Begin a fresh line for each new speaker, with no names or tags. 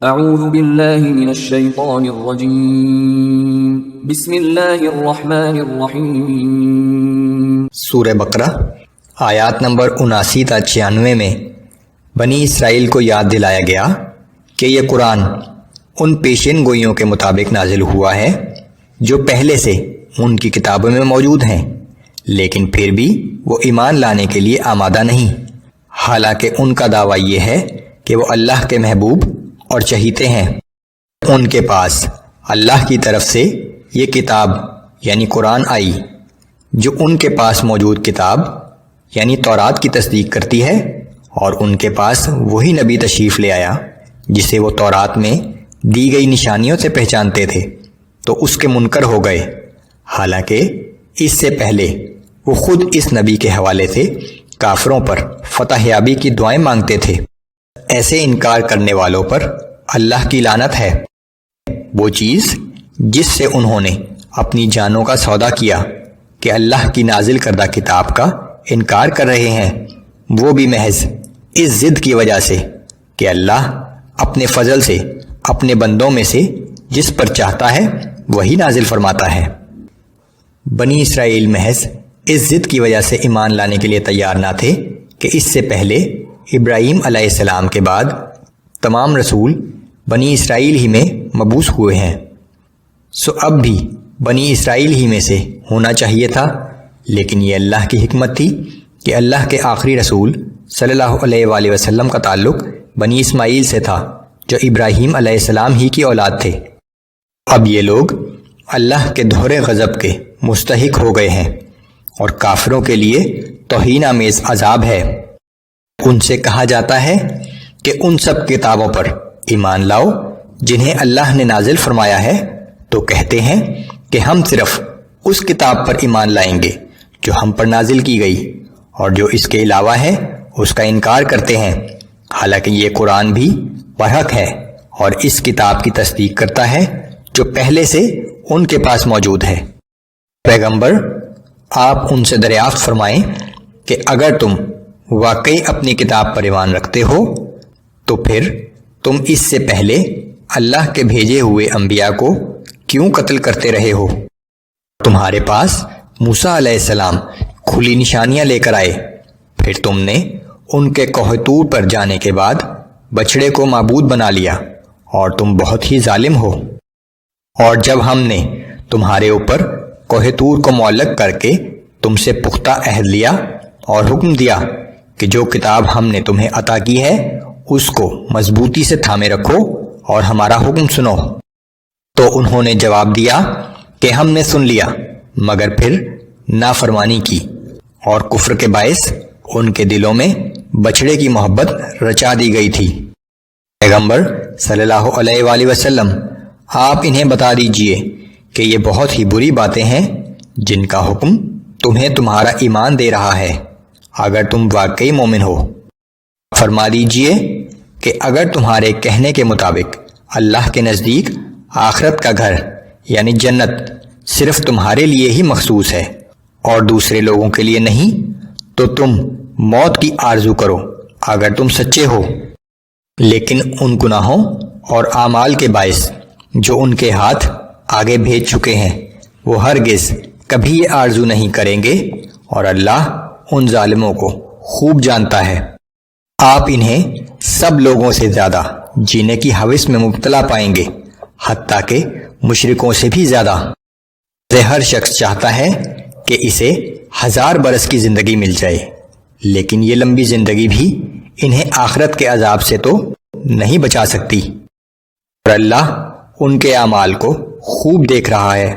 اعوذ باللہ من الشیطان الرجیم بسم اللہ الرحمن الرحیم۔
سورہ بقرہ آیات نمبر 79 تا 96 میں بنی اسرائیل کو یاد دلایا گیا کہ یہ قرآن ان پیشین گوئیوں کے مطابق نازل ہوا ہے جو پہلے سے ان کی کتابوں میں موجود ہیں، لیکن پھر بھی وہ ایمان لانے کے لیے آمادہ نہیں، حالانکہ ان کا دعویٰ یہ ہے کہ وہ اللہ کے محبوب اور چہیتے ہیں۔ ان کے پاس اللہ کی طرف سے یہ کتاب یعنی قرآن آئی جو ان کے پاس موجود کتاب یعنی تورات کی تصدیق کرتی ہے، اور ان کے پاس وہی نبی تشریف لے آیا جسے وہ تورات میں دی گئی نشانیوں سے پہچانتے تھے، تو اس کے منکر ہو گئے، حالانکہ اس سے پہلے وہ خود اس نبی کے حوالے سے کافروں پر فتح یابی کی دعائیں مانگتے تھے۔ ایسے انکار کرنے والوں پر اللہ کی لعنت ہے۔ وہ چیز جس سے انہوں نے اپنی جانوں کا سودا کیا کہ اللہ کی نازل کردہ کتاب کا انکار کر رہے ہیں، وہ بھی محض اس ضد کی وجہ سے کہ اللہ اپنے فضل سے اپنے بندوں میں سے جس پر چاہتا ہے وہی نازل فرماتا ہے۔ بنی اسرائیل محض اس ضد کی وجہ سے ایمان لانے کے لیے تیار نہ تھے کہ اس سے پہلے ابراہیم علیہ السلام کے بعد تمام رسول بنی اسرائیل ہی میں مبعوث ہوئے ہیں، سو اب بھی بنی اسرائیل ہی میں سے ہونا چاہیے تھا، لیکن یہ اللہ کی حکمت تھی کہ اللہ کے آخری رسول صلی اللہ علیہ وآلہ وسلم کا تعلق بنی اسماعیل سے تھا جو ابراہیم علیہ السلام ہی کی اولاد تھے۔ اب یہ لوگ اللہ کے دہرے غضب کے مستحق ہو گئے ہیں اور کافروں کے لیے توہین آمیز عذاب ہے۔ ان سے کہا جاتا ہے کہ ان سب کتابوں پر ایمان لاؤ جنہیں اللہ نے نازل فرمایا ہے، تو کہتے ہیں کہ ہم صرف اس کتاب پر ایمان لائیں گے جو ہم پر نازل کی گئی، اور جو اس کے علاوہ ہے اس کا انکار کرتے ہیں، حالانکہ یہ قرآن بھی برحق ہے اور اس کتاب کی تصدیق کرتا ہے جو پہلے سے ان کے پاس موجود ہے۔ پیغمبر آپ ان سے دریافت فرمائیں کہ اگر تم واقعی اپنی کتاب پر ایمان رکھتے ہو تو پھر تم اس سے پہلے اللہ کے بھیجے ہوئے انبیاء کو کیوں قتل کرتے رہے ہو؟ تمہارے پاس موسیٰ علیہ السلام کھلی نشانیاں لے کر آئے، پھر تم نے ان کے کوہ طور پر جانے کے بعد بچڑے کو معبود بنا لیا، اور تم بہت ہی ظالم ہو۔ اور جب ہم نے تمہارے اوپر کوہ طور کو معلق کر کے تم سے پختہ عہد لیا اور حکم دیا کہ جو کتاب ہم نے تمہیں عطا کی ہے اس کو مضبوطی سے تھامے رکھو اور ہمارا حکم سنو، تو انہوں نے جواب دیا کہ ہم نے سن لیا، مگر پھر نافرمانی کی، اور کفر کے باعث ان کے دلوں میں بچڑے کی محبت رچا دی گئی تھی۔ پیغمبر صلی اللہ علیہ وآلہ وسلم آپ انہیں بتا دیجئے کہ یہ بہت ہی بری باتیں ہیں جن کا حکم تمہیں تمہارا ایمان دے رہا ہے، اگر تم واقعی مومن ہو۔ فرما دیجئے کہ اگر تمہارے کہنے کے مطابق اللہ کے نزدیک آخرت کا گھر یعنی جنت صرف تمہارے لیے ہی مخصوص ہے اور دوسرے لوگوں کے لیے نہیں، تو تم موت کی آرزو کرو اگر تم سچے ہو۔ لیکن ان گناہوں اور اعمال کے باعث جو ان کے ہاتھ آگے بھیج چکے ہیں، وہ ہرگز کبھی یہ آرزو نہیں کریں گے، اور اللہ ان ظالموں کو خوب جانتا ہے۔ آپ انہیں سب لوگوں سے زیادہ جینے کی ہوس میں مبتلا پائیں گے، حتیٰ کہ مشرکوں سے بھی زیادہ۔ ہر شخص چاہتا ہے کہ اسے 1000 برس کی زندگی مل جائے، لیکن یہ لمبی زندگی بھی انہیں آخرت کے عذاب سے تو نہیں بچا سکتی، اور اللہ ان کے اعمال کو خوب دیکھ رہا ہے۔